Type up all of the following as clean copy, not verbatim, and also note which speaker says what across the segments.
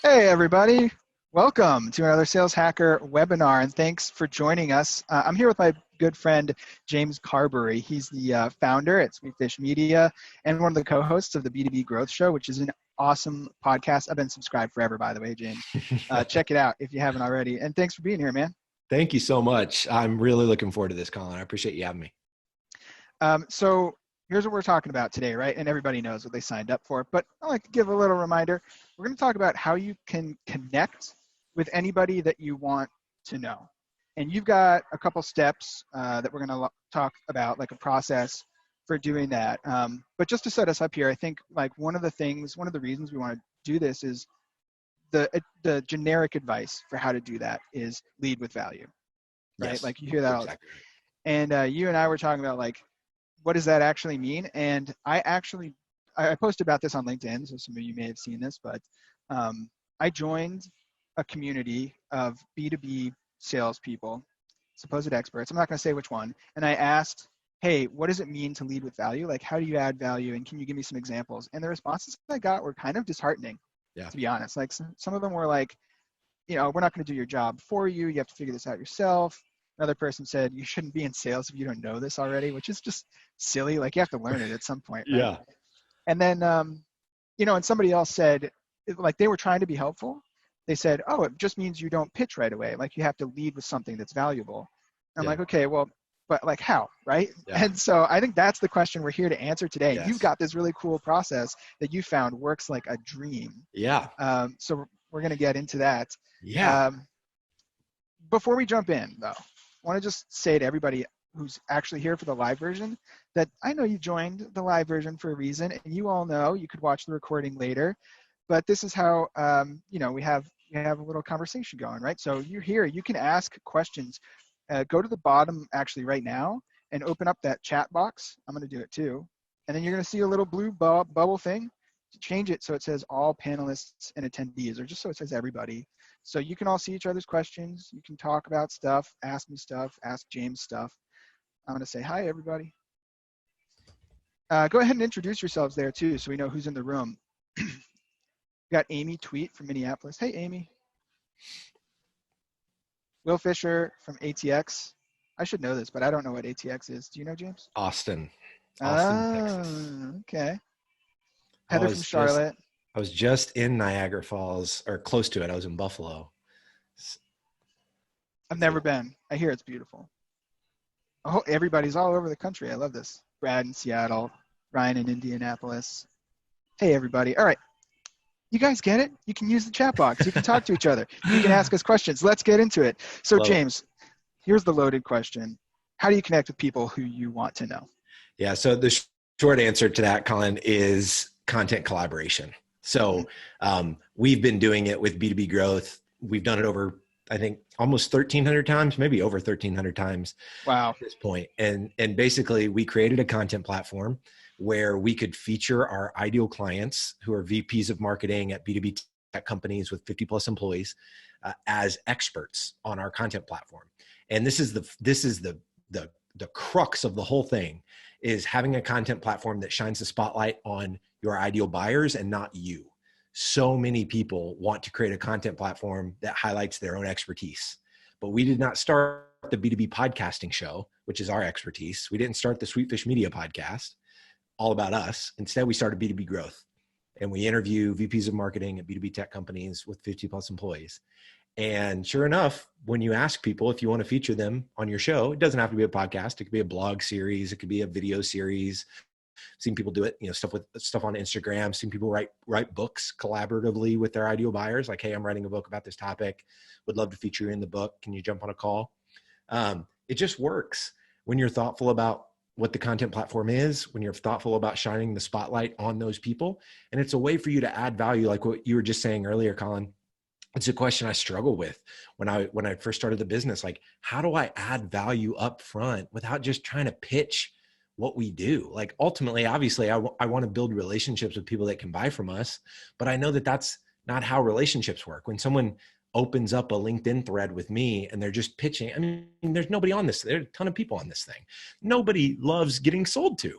Speaker 1: Hey, everybody. Welcome to another Sales Hacker webinar, and thanks for joining us. I'm here with my good friend, James Carbary. He's the founder at Sweetfish Media and one of the co-hosts of the B2B Growth Show, which is an awesome podcast. I've been subscribed forever, by the way, James. Check it out if you haven't already. And thanks for being here, man.
Speaker 2: Thank you so much. I'm really looking forward to this, Colin. I appreciate you having me.
Speaker 1: So here's what we're talking about today, right? And everybody knows what they signed up for, but I'd like to give a little reminder. We're going to talk about how you can connect with anybody that you want to know. And you've got a couple steps that we're going to talk about, like a process for doing that. But just to set us up here, I think like one of the reasons we want to do this is the generic advice for how to do that is lead with value, right?
Speaker 2: Yes,
Speaker 1: like you hear that all the time. And you and I were talking about like, what does that actually mean? And I posted about this on LinkedIn, so some of you may have seen this, but I joined a community of B2B salespeople, supposed experts. I'm not going to say which one. And I asked, hey, what does it mean to lead with value? Like, how do you add value? And can you give me some examples? And the responses I got were kind of disheartening, to be honest. Like some of them were like, we're not going to do your job for you. You have to figure this out yourself. Another person said, you shouldn't be in sales if you don't know this already, which is just silly. Like you have to learn it at some point. Right?
Speaker 2: Yeah.
Speaker 1: And then, and somebody else said, like they were trying to be helpful. They said, oh, it just means you don't pitch right away. Like you have to lead with something that's valuable. And I'm like, okay, well, but like how, right? Yeah. And so I think that's the question we're here to answer today. Yes. You've got this really cool process that you found works like a dream.
Speaker 2: Yeah.
Speaker 1: So we're going to get into that.
Speaker 2: Yeah.
Speaker 1: Before we jump in, though, I want to just say to everybody who's actually here for the live version that I know you joined the live version for a reason, and you all know you could watch the recording later. But this is how we have a little conversation going, right? So you're here, you can ask questions. Go to the bottom actually right now and open up that chat box. I'm going to do it too, and then you're going to see a little blue bubble thing. Change it so it says all panelists and attendees, or just so it says everybody. So you can all see each other's questions. You can talk about stuff, ask me stuff, ask James stuff. I'm going to say hi, everybody. Go ahead and introduce yourselves there too, so we know who's in the room. We got Amy Tweet from Minneapolis. Hey, Amy. Will Fisher from ATX. I should know this, but I don't know what ATX is. Do you know, James?
Speaker 2: Austin,
Speaker 1: Texas. Okay. Heather from Charlotte.
Speaker 2: I was just in Niagara Falls, or close to it. I was in Buffalo.
Speaker 1: I've never been. I hear it's beautiful. Oh, everybody's all over the country. I love this. Brad in Seattle, Ryan in Indianapolis. Hey, everybody. All right. You guys get it? You can use the chat box. You can talk to each other. You can ask us questions. Let's get into it. So, James, here's the loaded question. How do you connect with people who you want to know?
Speaker 2: Yeah, so the short answer to that, Colin, is content collaboration. So we've been doing it with B2B growth. We've done it over, I think, almost 1,300 times, maybe over 1,300 times.
Speaker 1: Wow.
Speaker 2: At this point. And basically, we created a content platform where we could feature our ideal clients who are VPs of marketing at B2B tech companies with 50 plus employees as experts on our content platform. And this is the crux of the whole thing, is having a content platform that shines the spotlight on your ideal buyers and not you. So many people want to create a content platform that highlights their own expertise, but we did not start the B2B podcasting show, which is our expertise. We didn't start the Sweetfish Media podcast, all about us. Instead, we started B2B growth, and we interview VPs of marketing at B2B tech companies with 50 plus employees. And sure enough, when you ask people if you want to feature them on your show, it doesn't have to be a podcast. It could be a blog series. It could be a video series. Seen people do it, stuff on Instagram. Seen people write books collaboratively with their ideal buyers. Like, hey, I'm writing a book about this topic. Would love to feature you in the book. Can you jump on a call? It just works when you're thoughtful about what the content platform is, when you're thoughtful about shining the spotlight on those people. And it's a way for you to add value, like what you were just saying earlier, Colin. It's a question I struggle with when I first started the business. Like, how do I add value up front without just trying to pitch what we do? Like, ultimately, obviously, I want to build relationships with people that can buy from us, but I know that that's not how relationships work. When someone opens up a LinkedIn thread with me and they're just pitching, I mean, there's nobody on this. There's a ton of people on this thing. Nobody loves getting sold to.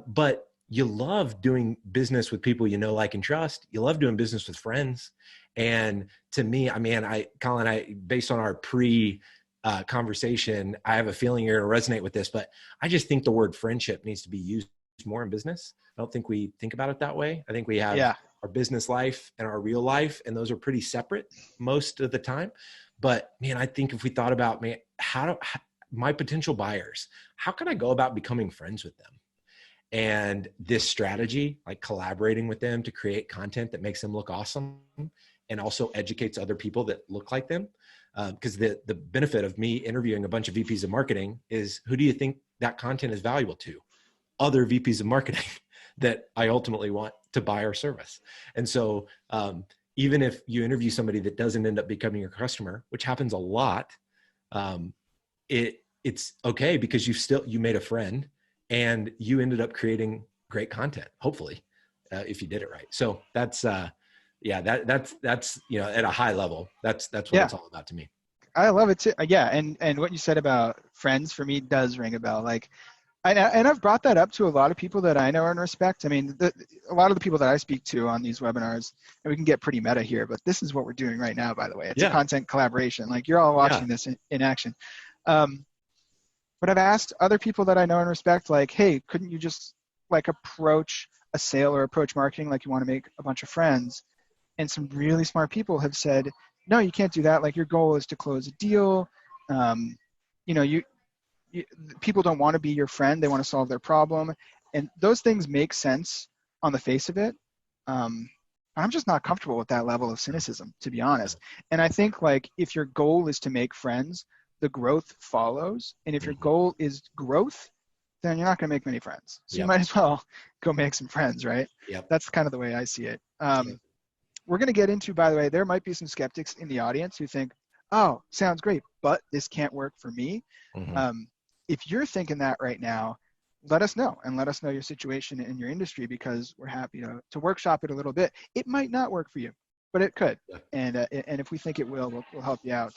Speaker 2: But you love doing business with people you know, like, and trust. You love doing business with friends. And to me, I mean, Colin, based on our conversation, I have a feeling you're going to resonate with this, but I just think the word friendship needs to be used more in business. I don't think we think about it that way. I think we have our business life and our real life, and those are pretty separate most of the time. But man, I think if we thought about, man, my potential buyers, how can I go about becoming friends with them? And this strategy, like collaborating with them to create content that makes them look awesome and also educates other people that look like them. Because the benefit of me interviewing a bunch of VPs of marketing is, who do you think that content is valuable to? Other VPs of marketing that I ultimately want to buy our service. And so even if you interview somebody that doesn't end up becoming your customer, which happens a lot, it's okay, because you made a friend and you ended up creating great content, hopefully, if you did it right. So that's at a high level, that's what it's all about to me.
Speaker 1: I love it too. Yeah. And what you said about friends for me does ring a bell. Like, and I've brought that up to a lot of people that I know and respect. I mean, a lot of the people that I speak to on these webinars, and we can get pretty meta here, but this is what we're doing right now, by the way. It's a content collaboration. Like, you're all watching this in action. But I've asked other people that I know and respect, like, hey, couldn't you just like approach a sale or approach marketing like you want to make a bunch of friends? And some really smart people have said, no, you can't do that. Like, your goal is to close a deal. People don't want to be your friend. They want to solve their problem. And those things make sense on the face of it. I'm just not comfortable with that level of cynicism, to be honest. And I think, like, if your goal is to make friends, the growth follows. And if your goal is growth, then you're not going to make many friends. So you might as well go make some friends, right? That's kind of the way I see it. We're going to get into, by the way, there might be some skeptics in the audience who think, oh, sounds great, but this can't work for me. If you're thinking that right now, let us know, and let us know your situation in your industry, because we're happy to workshop it a little bit. It might not work for you, but it could. And if we think it will, we'll help you out.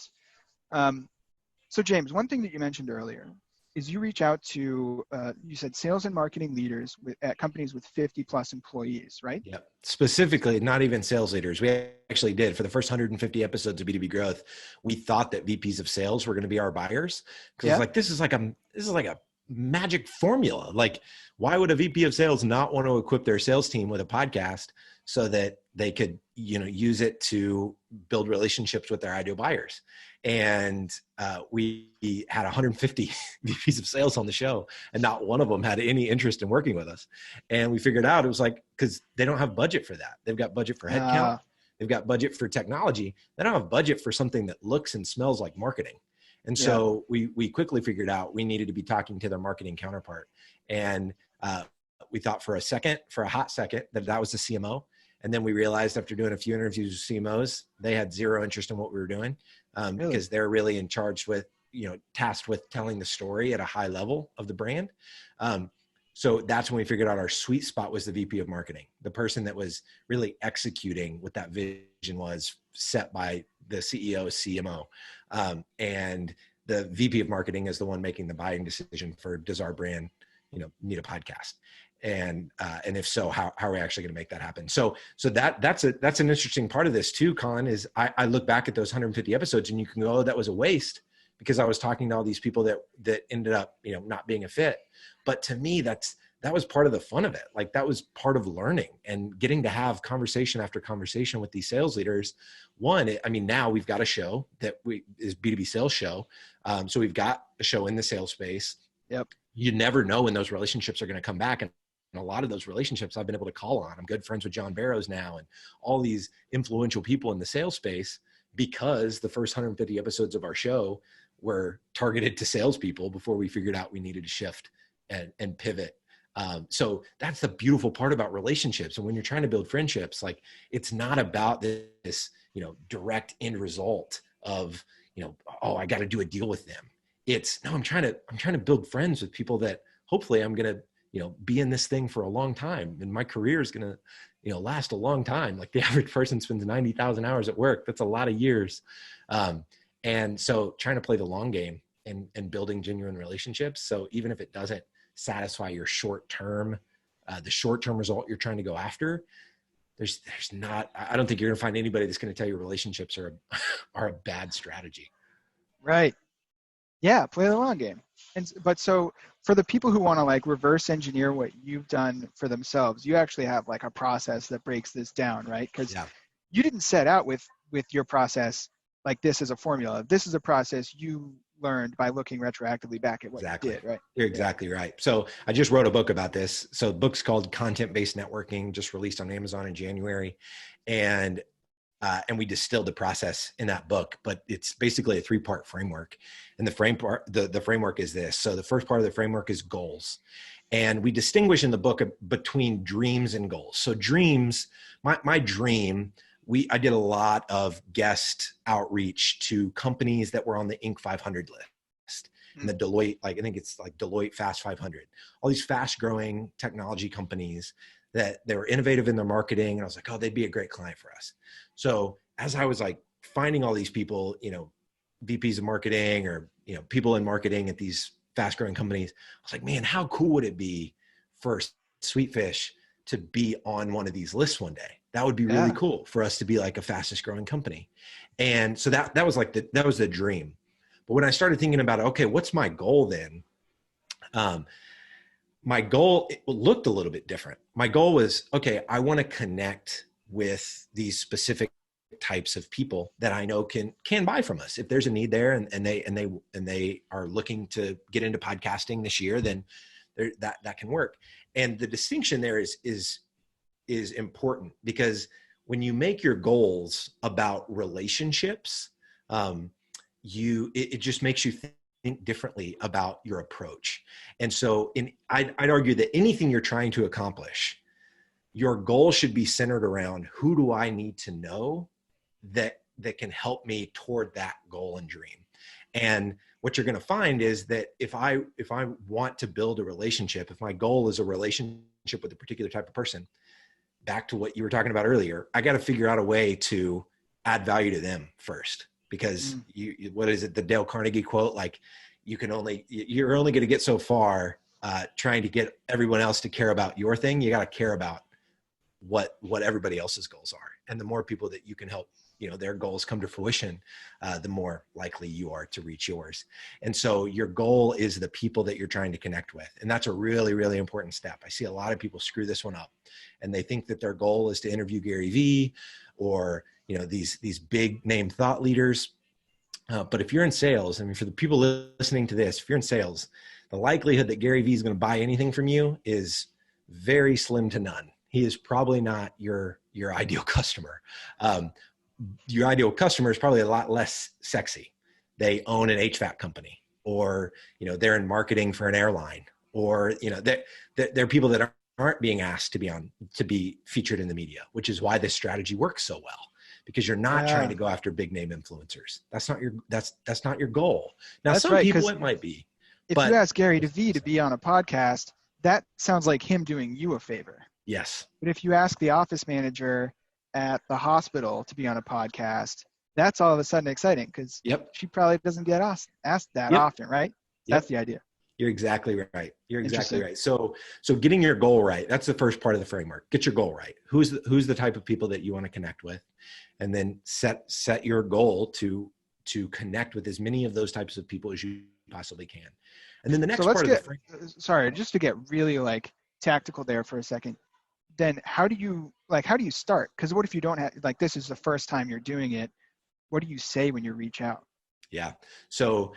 Speaker 1: So James, one thing that you mentioned earlier is you reach out to, you said sales and marketing leaders at companies with 50 plus employees, right?
Speaker 2: Yeah. Specifically, not even sales leaders. We actually did, for the first 150 episodes of B2B Growth, we thought that VPs of sales were going to be our buyers. Because it's like, this is like a magic formula. Like, why would a VP of sales not want to equip their sales team with a podcast so that they could, use it to build relationships with their ideal buyers? And we had 150 VPs of sales on the show, and not one of them had any interest in working with us. And we figured out, it was like, because they don't have budget for that. They've got budget for headcount. They've got budget for technology. They don't have budget for something that looks and smells like marketing. And so we quickly figured out we needed to be talking to their marketing counterpart. And we thought for a hot second, that was the CMO. And then we realized, after doing a few interviews with CMOs, they had zero interest in what we were doing, because they're really in charge with, tasked with telling the story at a high level of the brand. So that's when we figured out our sweet spot was the VP of marketing, the person that was really executing what that vision was set by the CEO, CMO. And the VP of marketing is the one making the buying decision for, does our brand, need a podcast? And if so, how are we actually going to make that happen? So that's an interesting part of this too, Colin, is I look back at those 150 episodes and you can go, oh, that was a waste, because I was talking to all these people that ended up, not being a fit. But to me, that was part of the fun of it. Like, that was part of learning and getting to have conversation after conversation with these sales leaders. Now we've got a show that is B2B sales show. So we've got a show in the sales space.
Speaker 1: Yep.
Speaker 2: You never know when those relationships are going to come back. And a lot of those relationships I've been able to call on. I'm good friends with John Barrows now, and all these influential people in the sales space, because the first 150 episodes of our show were targeted to salespeople before we figured out we needed to shift and pivot. So that's the beautiful part about relationships. And when you're trying to build friendships, like, it's not about this, direct end result of, oh, I got to do a deal with them. It's, no, I'm trying to build friends with people that hopefully I'm going to, be in this thing for a long time. And my career is going to, last a long time. Like, the average person spends 90,000 hours at work. That's a lot of years. And so trying to play the long game and building genuine relationships. So even if it doesn't satisfy your short-term the short-term result you're trying to go after, there's not, I don't think you're going to find anybody that's going to tell you relationships are a bad strategy.
Speaker 1: Right. Yeah. Play the long game. But so for the people who want to like reverse engineer what you've done for themselves, you actually have like a process that breaks this down, right? Because
Speaker 2: Yeah.
Speaker 1: you didn't set out with your process like this as a formula. This is a process you learned by looking retroactively back at what
Speaker 2: Exactly.
Speaker 1: you did, right?
Speaker 2: You're exactly right. So I just wrote a book about this. So the book's called Content-Based Networking, just released on Amazon in January. And we distilled the process in that book, but it's basically a 3-part framework. And the framework is this. So the first part of the framework is goals. And we distinguish in the book between dreams and goals. So dreams, my dream, I did a lot of guest outreach to companies that were on the Inc. 500 list and the Deloitte, like I think it's like Deloitte Fast 500, all these fast growing technology companies that they were innovative in their marketing. And I was like, oh, they'd be a great client for us. So as I was like finding all these people, VPs of marketing or, people in marketing at these fast growing companies, I was like, man, how cool would it be for Sweetfish to be on one of these lists one day? That would be really cool for us to be like a fastest growing company. And so that was like that was the dream. But when I started thinking about, okay, what's my goal then? My goal, it looked a little bit different. My goal was, okay, I want to connect with these specific types of people that I know can buy from us. If there's a need there and they are looking to get into podcasting this year, then that can work. And the distinction there is important, because when you make your goals about relationships, it just makes you think differently about your approach. And so I'd argue that anything you're trying to accomplish, your goal should be centered around who do I need to know that can help me toward that goal and dream. And what you're going to find is that if I want to build a relationship, if my goal is a relationship with a particular type of person, back to what you were talking about earlier, I got to figure out a way to add value to them first, because what is it? The Dale Carnegie quote, like you're only going to get so far trying to get everyone else to care about your thing. You got to care about what everybody else's goals are. And the more people that you can help, their goals come to fruition, the more likely you are to reach yours. And so your goal is the people that you're trying to connect with. And that's a really, really important step. I see a lot of people screw this one up, and they think that their goal is to interview Gary Vee or, these big name thought leaders. But if you're in sales, I mean, for the people listening to this, if you're in sales, the likelihood that Gary Vee is going to buy anything from you is very slim to none. He is probably not your ideal customer. Your ideal customer is probably a lot less sexy. They own an HVAC company, or, they're in marketing for an airline, or, they're people that aren't being asked to be featured in the media, which is why this strategy works so well, because you're not trying to go after big name influencers. That's not your goal. Now,
Speaker 1: That's
Speaker 2: some
Speaker 1: right,
Speaker 2: people it might be.
Speaker 1: If you ask Gary Vee to be on a podcast, that sounds like him doing you a favor.
Speaker 2: Yes.
Speaker 1: But if you ask the office manager at the hospital to be on a podcast, that's all of a sudden exciting, because she probably doesn't get asked that often, right? That's the idea.
Speaker 2: You're exactly right. You're exactly right. So getting your goal right, that's the first part of the framework. Get your goal right. Who's the type of people that you want to connect with, and then set your goal to connect with as many of those types of people as you possibly can. And then the next part of the framework.
Speaker 1: Sorry, just to get really like tactical there for a second. Then how do you start? Because what if you don't have, like, this is the first time you're doing it? What do you say when you reach out?
Speaker 2: Yeah. So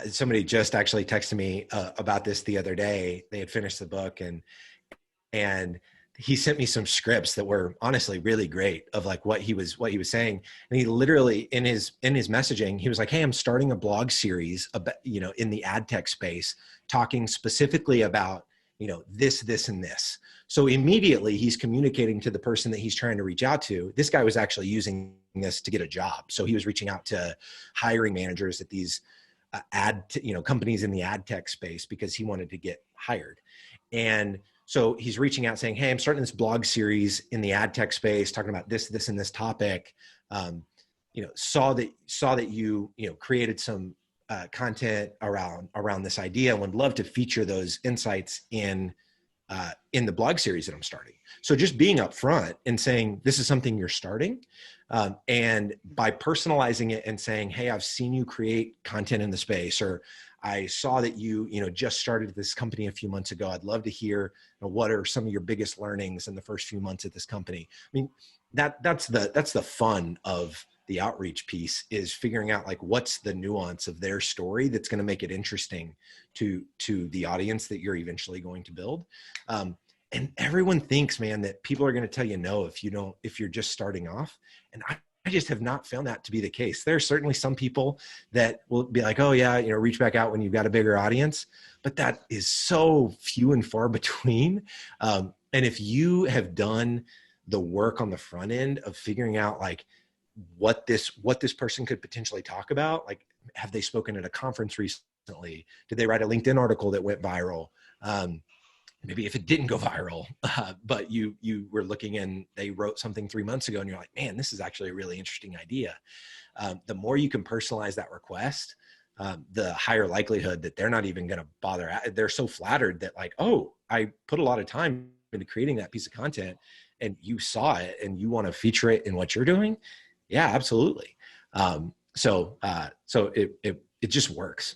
Speaker 2: somebody just actually texted me about this the other day. They had finished the book, and he sent me some scripts that were honestly really great of like what he was saying. And he literally in his messaging, he was like, hey, I'm starting a blog series about, in the ad tech space, talking specifically about, this and this. So immediately he's communicating to the person that he's trying to reach out to. This guy was actually using this to get a job. So he was reaching out to hiring managers at these companies in the ad tech space because he wanted to get hired. And so he's reaching out saying, hey, I'm starting this blog series in the ad tech space, talking about this and this topic. Saw that you created some content around this idea, and would love to feature those insights in in the blog series that I'm starting. So just being upfront and saying, this is something you're starting. And by personalizing it and saying, hey, I've seen you create content in the space, or I saw that you just started this company a few months ago. I'd love to hear what are some of your biggest learnings in the first few months at this company. I mean, that's the fun of the outreach piece, is figuring out like what's the nuance of their story that's going to make it interesting to the audience that you're eventually going to build. And everyone thinks, man, that people are going to tell you no if you're just starting off. And I just have not found that to be the case. There are certainly some people that will be like, oh yeah, reach back out when you've got a bigger audience, but that is so few and far between. And if you have done the work on the front end of figuring out like what this person could potentially talk about, like, have they spoken at a conference recently? Did they write a LinkedIn article that went viral? Maybe if it didn't go viral, but you were looking and they wrote something 3 months ago and you're like, man, this is actually a really interesting idea. The more you can personalize that request, the higher likelihood that they're not even going to bother. They're so flattered that like, oh, I put a lot of time into creating that piece of content and you saw it and you want to feature it in what you're doing. Yeah, absolutely. So it just works.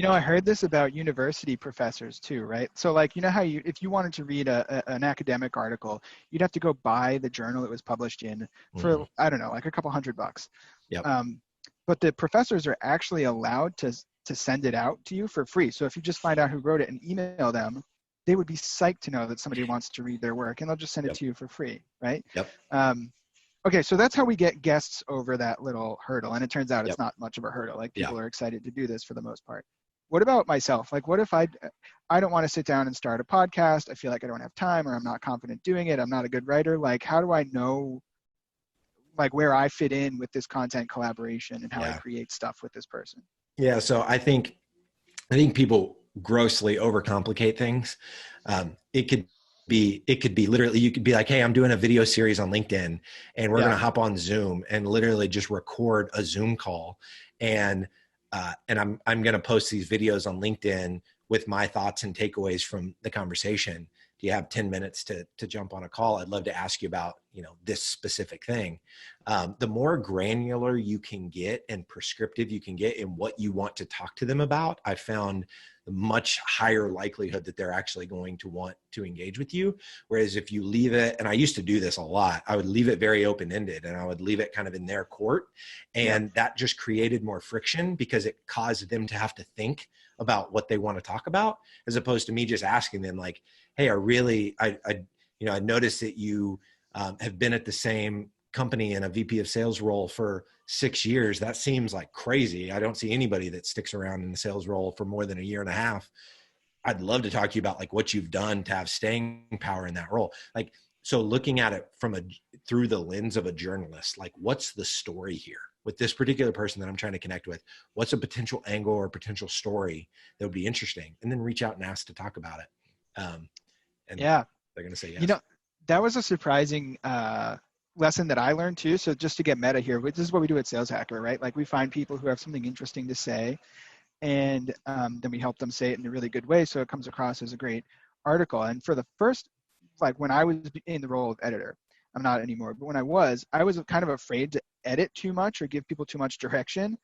Speaker 1: I heard this about university professors too, right? So like, how if you wanted to read an academic article, you'd have to go buy the journal it was published in for, I don't know, like a couple $100.
Speaker 2: Yep.
Speaker 1: But the professors are actually allowed to send it out to you for free. So if you just find out who wrote it and email them, they would be psyched to know that somebody wants to read their work, and they'll just send it to you for free, right?
Speaker 2: Yep.
Speaker 1: Okay, so that's how we get guests over that little hurdle. And it turns out
Speaker 2: Yep.
Speaker 1: it's not much of a hurdle. Like people are excited to do this for the most part. What about myself? Like, what if I don't want to sit down and start a podcast? I feel like I don't have time, or I'm not confident doing it. I'm not a good writer. Like, how do I know like where I fit in with this content collaboration and how I create stuff with this person?
Speaker 2: Yeah. So I think people grossly overcomplicate things. It could be literally, you could be like, hey, I'm doing a video series on LinkedIn and we're going to hop on Zoom and literally just record a Zoom call. And I'm going to post these videos on LinkedIn with my thoughts and takeaways from the conversation. Do you have 10 minutes to jump on a call? I'd love to ask you about, this specific thing. The more granular you can get and prescriptive you can get in what you want to talk to them about, I found the much higher likelihood that they're actually going to want to engage with you. Whereas if you leave it, and I used to do this a lot, I would leave it very open-ended and I would leave it kind of in their court. And that just created more friction because it caused them to have to think about what they want to talk about, as opposed to me just asking them like, hey, I noticed that you have been at the same company in a VP of sales role for 6 years. That seems like crazy. I don't see anybody that sticks around in the sales role for more than a year and a half. I'd love to talk to you about like what you've done to have staying power in that role. Like, so looking at it through the lens of a journalist, like what's the story here with this particular person that I'm trying to connect with? What's a potential angle or potential story that would be interesting? And then reach out and ask to talk about it. And they're going to say yes.
Speaker 1: That was a surprising lesson that I learned too. So just to get meta here, this is what we do at Sales Hacker, right? Like we find people who have something interesting to say, and then we help them say it in a really good way so it comes across as a great article. And for the first, like when I was in the role of editor, I'm not anymore, but when I was kind of afraid to edit too much or give people too much direction.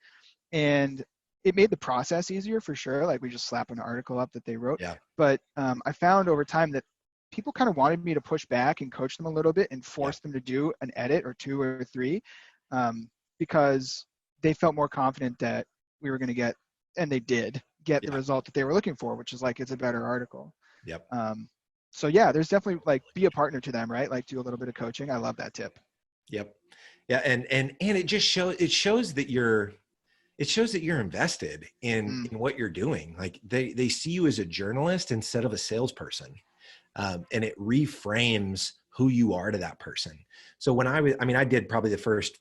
Speaker 1: And it made the process easier for sure. Like we just slap an article up that they wrote.
Speaker 2: Yeah.
Speaker 1: But I found over time that people kind of wanted me to push back and coach them a little bit and force them to do an edit or 2 or 3 because they felt more confident that we were going to get, and they did get the result that they were looking for, which is like, it's a better article.
Speaker 2: Yep.
Speaker 1: So yeah, there's definitely like, be a partner to them, right? Like do a little bit of coaching. I love that tip.
Speaker 2: Yep. Yeah. And it just shows that you're invested in what you're doing. Like they see you as a journalist instead of a salesperson. And it reframes who you are to that person. So when I did probably the first,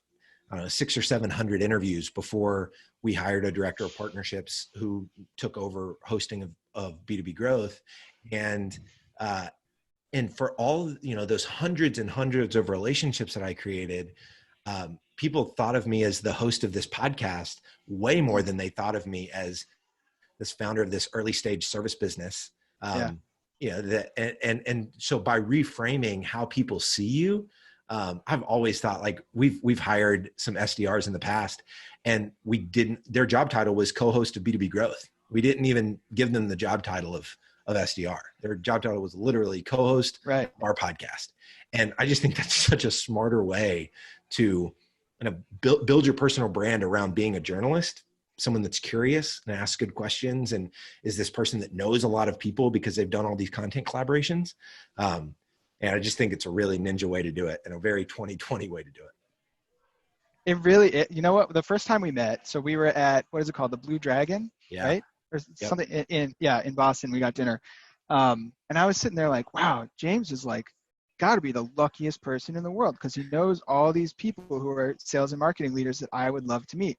Speaker 2: 600 or 700 interviews before we hired a director of partnerships who took over hosting of B2B growth. And for all, those hundreds and hundreds of relationships that I created, people thought of me as the host of this podcast way more than they thought of me as this founder of this early stage service business. and so by reframing how people see you, I've always thought, like, we've hired some SDRs in the past, and their job title was co-host of B2B growth. We didn't even give them the job title of SDR. Their job title was literally co-host
Speaker 1: Right.
Speaker 2: of our podcast. And I just think that's such a smarter way to kind of build your personal brand around being a journalist, someone that's curious and asks good questions, and is this person that knows a lot of people because they've done all these content collaborations. And I just think it's a really ninja way to do it, and a very 2020 way to do it.
Speaker 1: You know what? The first time we met, so we were at, what is it called? The Blue Dragon,
Speaker 2: Yeah.
Speaker 1: right? Or something in Boston. We got dinner. And I was sitting there like, wow, James is like, got to be the luckiest person in the world, because he knows all these people who are sales and marketing leaders that I would love to meet.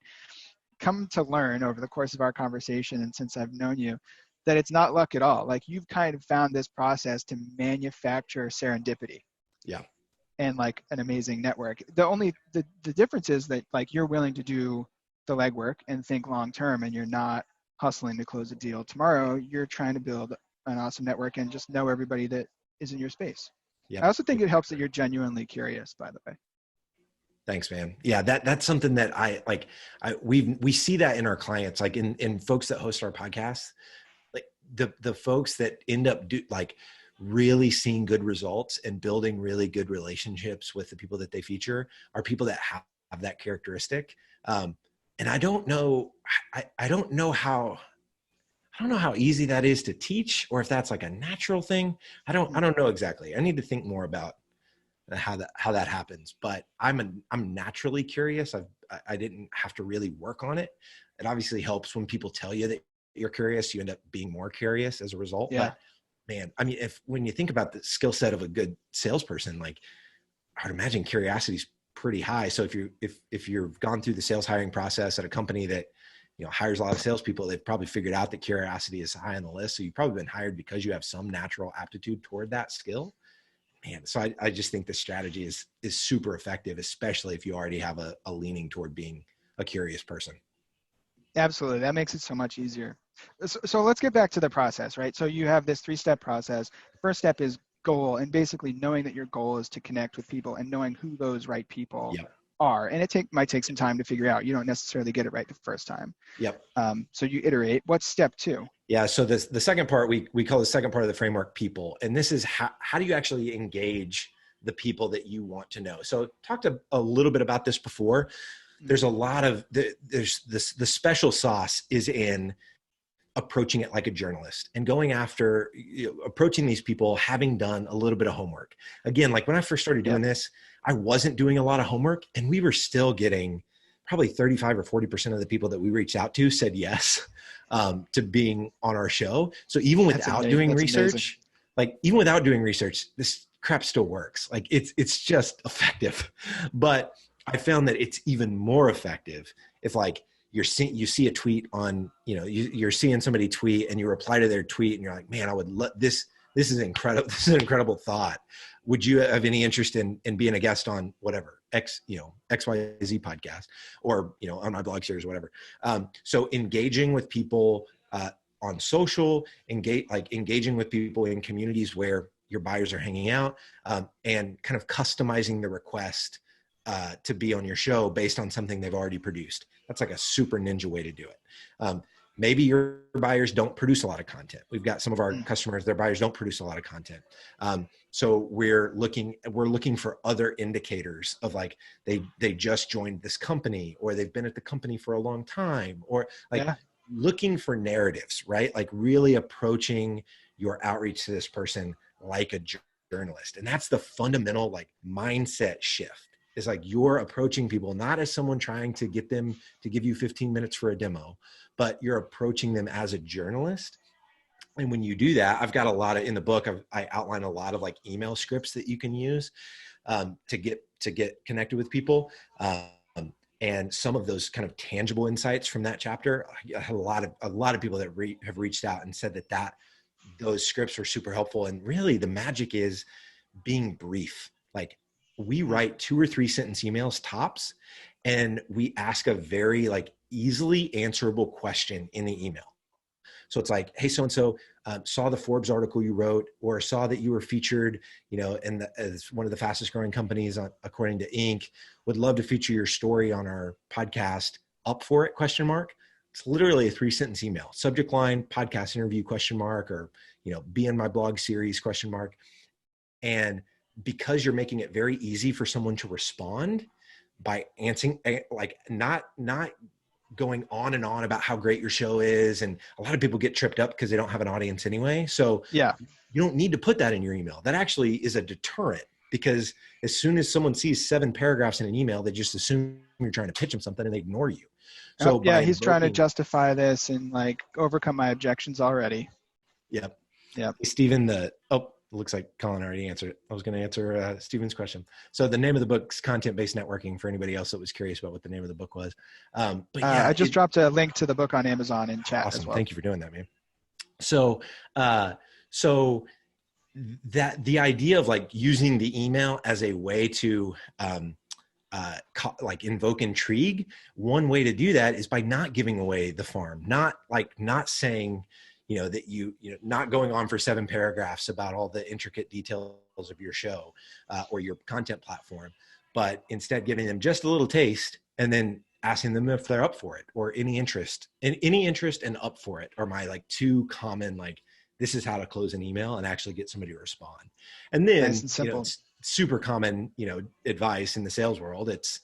Speaker 1: Come to learn over the course of our conversation, and since I've known you, that it's not luck at all. Like, you've kind of found this process to manufacture serendipity.
Speaker 2: Yeah.
Speaker 1: And like an amazing network. The difference is that, like, you're willing to do the legwork and think long term, and you're not hustling to close a deal tomorrow. You're trying to build an awesome network and just know everybody that is in your space. Yep. I also think it helps that you're genuinely curious, by the way.
Speaker 2: Thanks, man. Yeah, that's something that we see that in our clients, like in folks that host our podcasts, like the folks that end up really seeing good results and building really good relationships with the people that they feature are people that have that characteristic. And I don't know how easy that is to teach, or if that's like a natural thing. I don't know exactly. I need to think more about how that happens, but I'm naturally curious. I didn't have to really work on it. It obviously helps when people tell you that you're curious, you end up being more curious as a result. Yeah. But man, I mean, when you think about the skill set of a good salesperson, like, I would imagine curiosity is pretty high. So if you've gone through the sales hiring process at a company that, hires a lot of salespeople, they've probably figured out that curiosity is high on the list. So you've probably been hired because you have some natural aptitude toward that skill. Man, so I just think the strategy is super effective, especially if you already have a leaning toward being a curious person.
Speaker 1: Absolutely. That makes it so much easier. So let's get back to the process, right? So you have this 3-step process. The first step is goal, and basically knowing that your goal is to connect with people and knowing who those right people are. And it might take some time to figure out. You don't necessarily get it right the first time.
Speaker 2: Yep.
Speaker 1: So you iterate. What's step 2?
Speaker 2: Yeah. So the second part, we call the second part of the framework people. And this is how do you actually engage the people that you want to know? So talked a little bit about this before. There's a lot of, there's this, the special sauce is in approaching it like a journalist and going after, approaching these people, having done a little bit of homework. Again, like when I first started doing this, I wasn't doing a lot of homework, and we were still getting probably 35 or 40% of the people that we reached out to said yes to being on our show. So even without doing research, this crap still works. Like it's just effective. But I found that it's even more effective if, like, you see a tweet on, you're seeing somebody tweet and you reply to their tweet and you're like, man, I would love this. This is incredible. This is an incredible thought. Would you have any interest in being a guest on whatever XYZ podcast, or, on my blog series, whatever. So engaging with people on social, engaging with people in communities where your buyers are hanging out, and kind of customizing the request to be on your show based on something they've already produced. That's like a super ninja way to do it. Maybe your buyers don't produce a lot of content. We've got some of our customers, their buyers don't produce a lot of content. So we're looking for other indicators of, like, they just joined this company, or they've been at the company for a long time, or looking for narratives, right? Like really approaching your outreach to this person like a journalist. And that's the fundamental, like, mindset shift. Is like you're approaching people not as someone trying to get them to give you 15 minutes for a demo, but you're approaching them as a journalist. And when you do that, I've got a lot of, in the book, I outline a lot of like email scripts that you can use to get connected with people. And some of those kind of tangible insights from that chapter, I had a lot of people that have reached out and said that those scripts were super helpful. And really the magic is being brief. Like, we write 2 or 3 sentence emails tops, and we ask a very, like, easily answerable question in the email. So it's like, hey, so-and-so saw the Forbes article you wrote, or saw that you were featured, as one of the fastest growing companies according to Inc. Would love to feature your story on our podcast. Up for it? ? It's literally a 3-sentence email. Subject line, podcast interview ? Or, be in my blog series ? And because you're making it very easy for someone to respond by answering, like not going on and on about how great your show is. And a lot of people get tripped up because they don't have an audience anyway. So
Speaker 1: Yeah.
Speaker 2: you don't need to put that in your email. That actually is a deterrent, because as soon as someone sees 7 paragraphs in an email, they just assume you're trying to pitch them something and they ignore you. So
Speaker 1: yeah, he's trying to justify this and like overcome my objections already.
Speaker 2: Yep.
Speaker 1: Yep.
Speaker 2: Hey, Stephen, looks like Colin already answered it. I was going to answer Stephen's question. So the name of the book's Content-Based Networking, for anybody else that was curious about what the name of the book was. But yeah,
Speaker 1: I just dropped a link to the book on Amazon in chat
Speaker 2: awesome.
Speaker 1: as well.
Speaker 2: Thank you for doing that, man. So that the idea of like using the email as a way to like invoke intrigue, one way to do that is by not giving away the farm, not saying, that not going on for 7 paragraphs about all the intricate details of your show or your content platform, but instead giving them just a little taste and then asking them if they're up for it or any interest and up for it are my like 2 common, like, this is how to close an email and actually get somebody to respond. And then,
Speaker 1: nice and simple.
Speaker 2: It's super common, advice in the sales world. It's,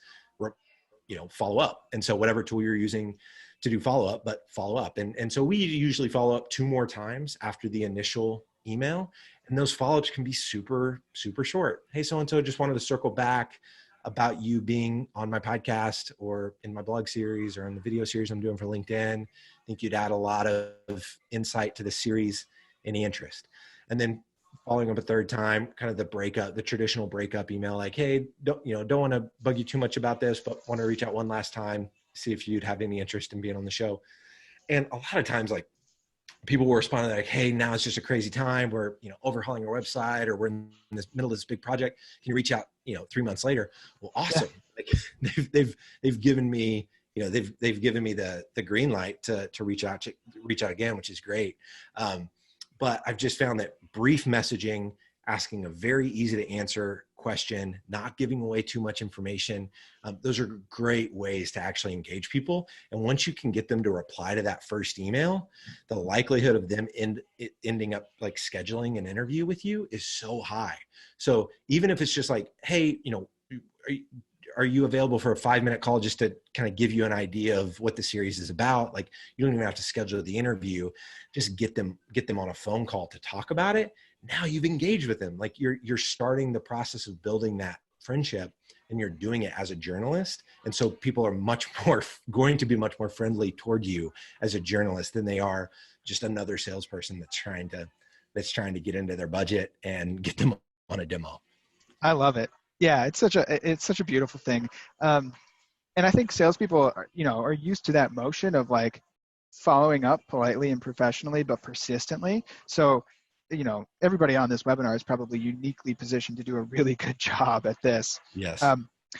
Speaker 2: follow up. And so whatever tool you're using to do follow up. And so we usually follow up 2 more times after the initial email. And those follow-ups can be super, super short. Hey, so-and-so, just wanted to circle back about you being on my podcast or in my blog series or in the video series I'm doing for LinkedIn. I think you'd add a lot of insight to the series. Any interest? And then following up a 3rd time, kind of the traditional breakup email, like, hey, don't want to bug you too much about this, but want to reach out one last time, see if you'd have any interest in being on the show. And a lot of times, like, people will respond like, hey, now it's just a crazy time. We're, overhauling our website, or we're in the middle of this big project. Can you reach out, 3 months later? Well, awesome. Yeah. Like they've given me, they've given me the green light to reach out again, which is great. But I've just found that brief messaging, asking a very easy to answer question, not giving away too much information, those are great ways to actually engage people. And once you can get them to reply to that first email, the likelihood of them ending up like scheduling an interview with you is so high. So even if it's just like, hey, are you available for a 5-minute call just to kind of give you an idea of what the series is about? Like, you don't even have to schedule the interview, just get them on a phone call to talk about it. Now you've engaged with them. Like, you're starting the process of building that friendship, and you're doing it as a journalist. And so people are going to be much more friendly toward you as a journalist than they are just another salesperson that's trying to get into their budget and get them on a demo.
Speaker 1: I love it. Yeah, it's such a beautiful thing. And I think salespeople are used to that motion of like following up politely and professionally, but persistently. So, everybody on this webinar is probably uniquely positioned to do a really good job at this.
Speaker 2: Yes.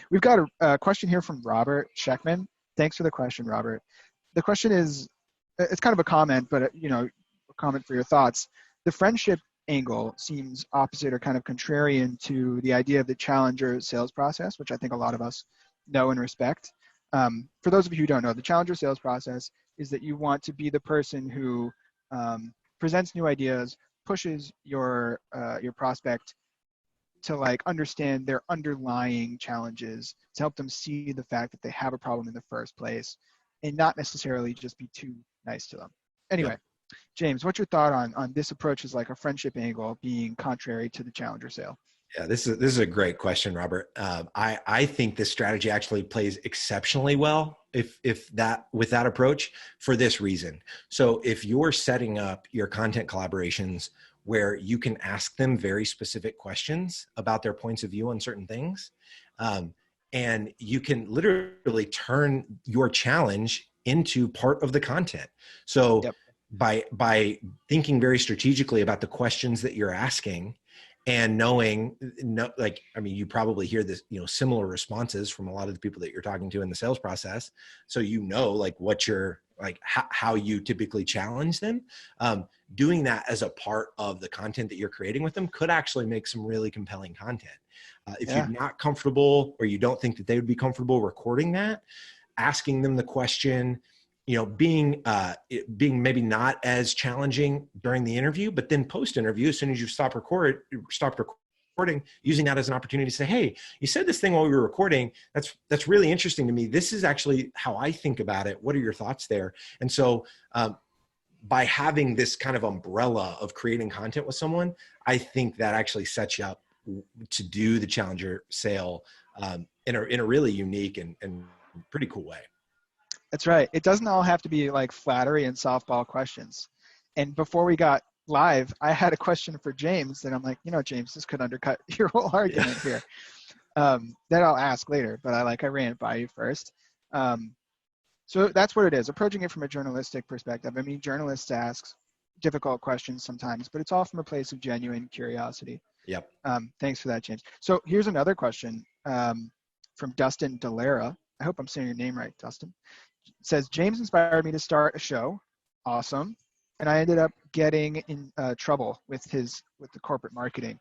Speaker 1: We've got a question here from Robert Scheckman. Thanks for the question, Robert. The question is, it's kind of a comment, but a comment for your thoughts. The friendship angle seems opposite or kind of contrarian to the idea of the challenger sales process, which I think a lot of us know and respect. For those of you who don't know, the challenger sales process is that you want to be the person who presents new ideas, pushes your prospect to like understand their underlying challenges, to help them see the fact that they have a problem in the first place, and not necessarily just be too nice to them. Anyway. Yep. James, what's your thought on this approach as like a friendship angle being contrary to the challenger sale?
Speaker 2: Yeah, this is a great question, Robert. I think this strategy actually plays exceptionally well with that approach for this reason. So if you're setting up your content collaborations where you can ask them very specific questions about their points of view on certain things, and you can literally turn your challenge into part of the content. So yep. By thinking very strategically about the questions that you're asking and knowing, you probably hear this, similar responses from a lot of the people that you're talking to in the sales process. So, like what your like how you typically challenge them. Doing that as a part of the content that you're creating with them could actually make some really compelling content. If you're not comfortable, or you don't think that they would be comfortable recording that, asking them the question, being maybe not as challenging during the interview, but then post interview, as soon as you stopped recording, using that as an opportunity to say, hey, you said this thing while we were recording. That's really interesting to me. This is actually how I think about it. What are your thoughts there? And so, by having this kind of umbrella of creating content with someone, I think that actually sets you up to do the challenger sale in a really unique and pretty cool way.
Speaker 1: That's right. It doesn't all have to be like flattery and softball questions. And before we got live, I had a question for James that I'm like, James, this could undercut your whole argument here. That I'll ask later, but I ran it by you first. So that's what it is, approaching it from a journalistic perspective. I mean, journalists ask difficult questions sometimes, but it's all from a place of genuine curiosity.
Speaker 2: Yep.
Speaker 1: Thanks for that, James. So here's another question from Dustin Delara. I hope I'm saying your name right, Dustin. It says, James inspired me to start a show. Awesome. And I ended up getting in trouble with the corporate marketing.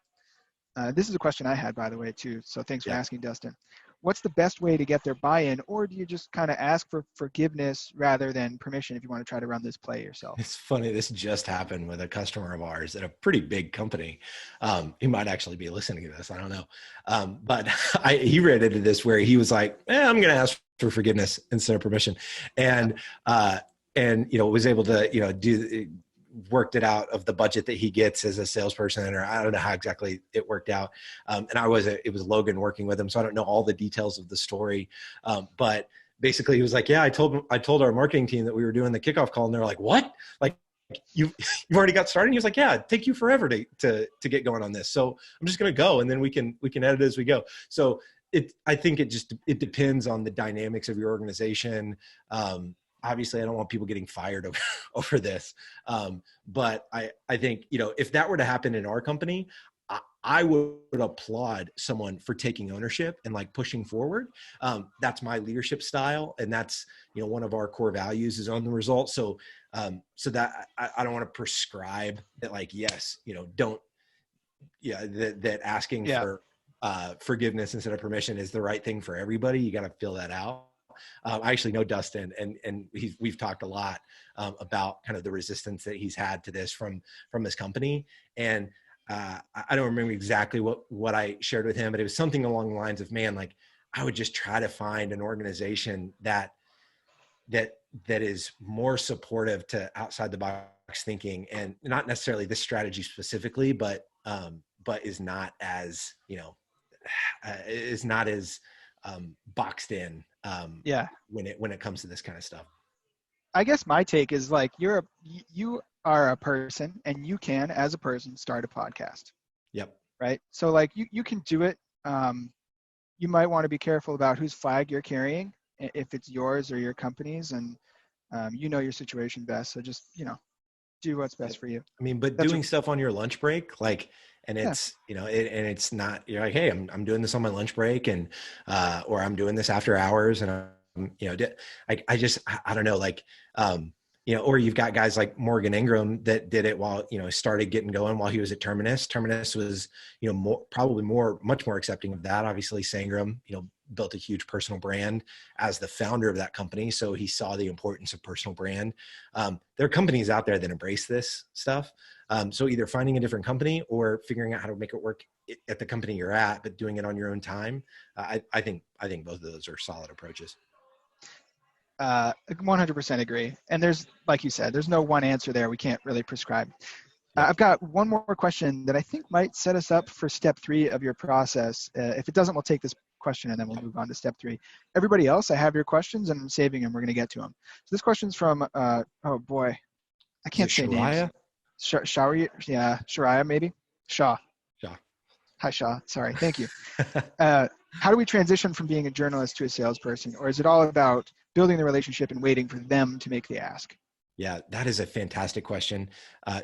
Speaker 1: This is a question I had, by the way, too. So thanks for asking, Dustin. What's the best way to get their buy-in, or do you just kind of ask for forgiveness rather than permission if you want to try to run this play yourself?
Speaker 2: It's funny. This just happened with a customer of ours at a pretty big company. He might actually be listening to this. I don't know. But he ran into this where he was like, I'm going to ask for forgiveness instead of permission. And was able to, worked it out of the budget that he gets as a salesperson, or I don't know how exactly it worked out. And it was Logan working with him. So I don't know all the details of the story. But basically he was like, I told our marketing team that we were doing the kickoff call, and they're like, what? Like you've already got started? And he was like, yeah, it'd take you forever to get going on this. So I'm just going to go, and then we can edit as we go. So I think it depends on the dynamics of your organization. Obviously I don't want people getting fired over this. But I think, if that were to happen in our company, I would applaud someone for taking ownership and like pushing forward. That's my leadership style. And that's, one of our core values is own the results. So that I don't want to prescribe that, like, yes, that asking for forgiveness instead of permission is the right thing for everybody. You got to fill that out. I actually know Dustin, and we've talked a lot about kind of the resistance that he's had to this from his company. And I don't remember exactly what I shared with him, but it was something along the lines of, man, like I would just try to find an organization that is more supportive to outside the box thinking, and not necessarily this strategy specifically, but is not as boxed in when it comes to this kind of stuff.
Speaker 1: I guess my take is like you are a person, and you can, as a person, start a podcast.
Speaker 2: Yep.
Speaker 1: Right. So like you can do it. You might want to be careful about whose flag you're carrying, if it's yours or your company's, and your situation best. So just do what's best for you.
Speaker 2: I mean, but doing stuff on your lunch break, like. And it's, and it's not, you're like, hey, I'm doing this on my lunch break, and, or I'm doing this after hours, and I don't know, like, or you've got guys like Morgan Ingram that did it while, started getting going while he was at Terminus. Terminus was, much more accepting of that. Obviously Sangram, built a huge personal brand as the founder of that company. So he saw the importance of personal brand. There are companies out there that embrace this stuff. So either finding a different company or figuring out how to make it work at the company you're at, but doing it on your own time. I think both of those are solid approaches.
Speaker 1: 100% agree. And there's, like you said, there's no one answer there. We can't really prescribe. I've got one more question that I think might set us up for step 3 of your process. If it doesn't, we'll take this question and then we'll move on to step 3. Everybody else, I have your questions and I'm saving them. We're going to get to them. So this question's from, oh boy, I can't say names. Shariah maybe? Shaw. Hi, Shaw. Sorry. Thank you. How do we transition from being a journalist to a salesperson? Or is it all about building the relationship and waiting for them to make the ask?
Speaker 2: Yeah, that is a fantastic question,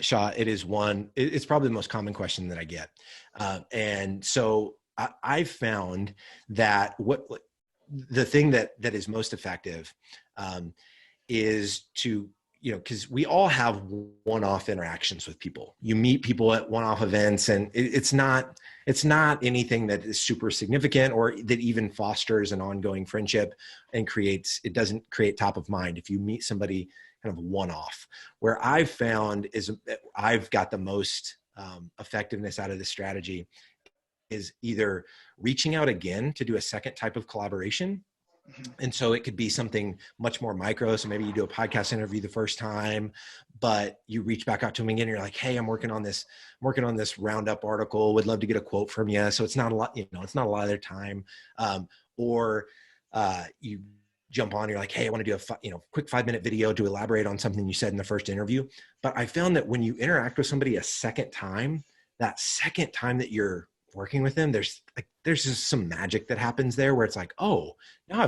Speaker 2: Shaw. It's probably the most common question that I get. And so I've found that the thing that is most effective is to, because we all have one-off interactions with people. You meet people at one-off events, and it's not anything that is super significant or that even fosters an ongoing friendship and it doesn't create top of mind if you meet somebody kind of one-off. Where I've found is I've got the most effectiveness out of this strategy is either reaching out again to do a second type of collaboration. And so it could be something much more micro. So maybe you do a podcast interview the first time, but you reach back out to them again. And you're like, hey, I'm working on this roundup article. Would love to get a quote from you. So it's not a lot, it's not a lot of their time. Or you jump on, you're like, hey, I want to do a quick 5-minute video to elaborate on something you said in the first interview. But I found that when you interact with somebody a second time, that second time that you're working with them, there's just some magic that happens there where it's like, oh, now